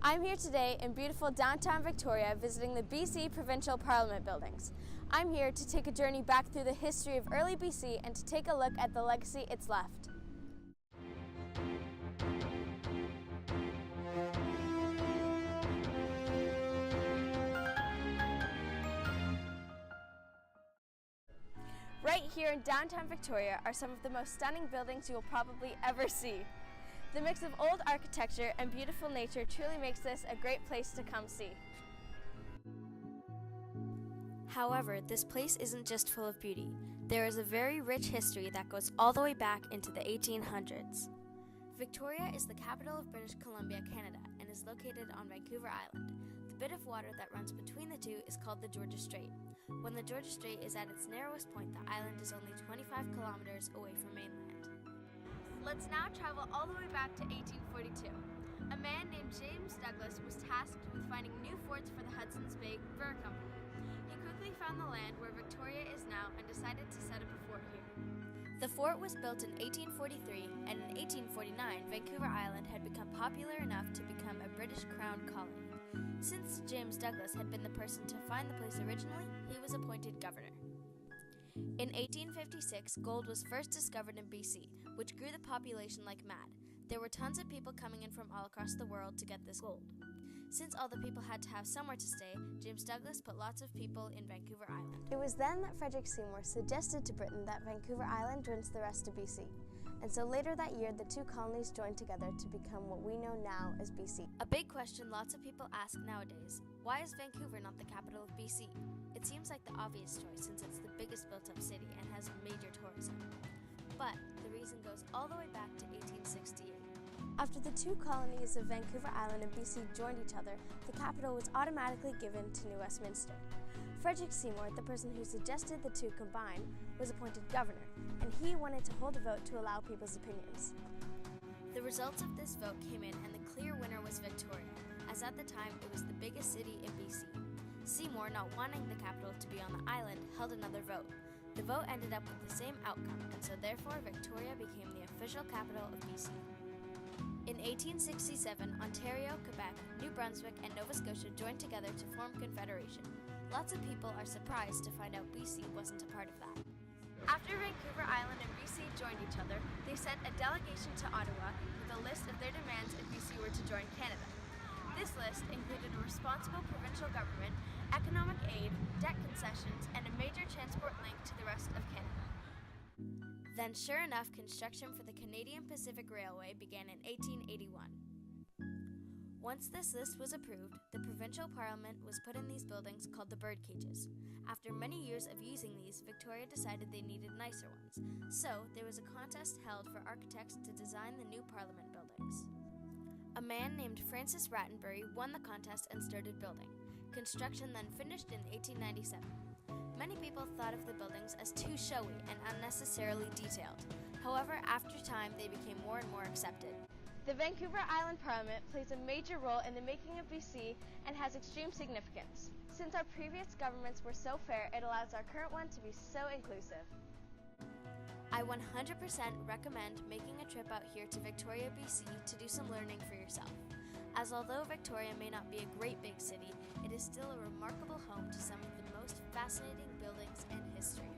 I'm here today in beautiful downtown Victoria visiting the BC Provincial Parliament buildings. I'm here to take a journey back through the history of early BC and to take a look at the legacy it's left. Right here in downtown Victoria are some of the most stunning buildings you will probably ever see. The mix of old architecture and beautiful nature truly makes this a great place to come see. However, this place isn't just full of beauty. There is a very rich history that goes all the way back into the 1800s. Victoria is the capital of British Columbia, Canada, and is located on Vancouver Island. The bit of water that runs between the two is called the Georgia Strait. When the Georgia Strait is at its narrowest point, the island is only 25 kilometers away from mainland. Let's now travel all the way back to 1842. A man named James Douglas was tasked with finding new forts for the Hudson's Bay Fur Company. He quickly found the land where Victoria is now and decided to set up a fort here. The fort was built in 1843, and in 1849, Vancouver Island had become popular enough to become a British Crown colony. Since James Douglas had been the person to find the place originally, he was appointed governor. In 1856, gold was first discovered in BC, which grew the population like mad. There were tons of people coming in from all across the world to get this gold. Since all the people had to have somewhere to stay, James Douglas put lots of people in Vancouver Island. It was then that Frederick Seymour suggested to Britain that Vancouver Island joins the rest of BC. And so later that year, the two colonies joined together to become what we know now as BC. A big question lots of people ask nowadays: why is Vancouver not the capital of BC? It seems like the obvious choice since it's the biggest built-up city and has major tourism. But the reason goes all the way back to 1868. After the two colonies of Vancouver Island and BC joined each other, the capital was automatically given to New Westminster. Frederick Seymour, the person who suggested the two combine, was appointed governor, and he wanted to hold a vote to allow people's opinions. The results of this vote came in, and the clear winner was Victoria, as at the time it was the biggest city in BC. Seymour, not wanting the capital to be on the island, held another vote. The vote ended up with the same outcome, and so therefore Victoria became the official capital of BC. In 1867, Ontario, Quebec, New Brunswick, and Nova Scotia joined together to form Confederation. Lots of people are surprised to find out BC wasn't a part of that. After Vancouver Island and BC joined each other, they sent a delegation to Ottawa with a list of their demands if BC were to join Canada. This list included a responsible provincial government, economic aid, debt concessions, and a major transport link to the rest of Canada. Then, sure enough, construction for the Canadian Pacific Railway began in 1881. Once this list was approved, the provincial parliament was put in these buildings called the bird cages. After many years of using these, Victoria decided they needed nicer ones, so there was a contest held for architects to design the new parliament buildings. A man named Francis Rattenbury won the contest and started building. Construction then finished in 1897. Many people thought of the buildings as too showy and unnecessarily detailed. However, after time, they became more and more accepted. The Vancouver Island Parliament plays a major role in the making of BC and has extreme significance. Since our previous governments were so fair, it allows our current one to be so inclusive. I 100% recommend making a trip out here to Victoria, BC to do some learning for yourself. As although Victoria may not be a great big city, it is still a remarkable home to some of the most fascinating buildings in history.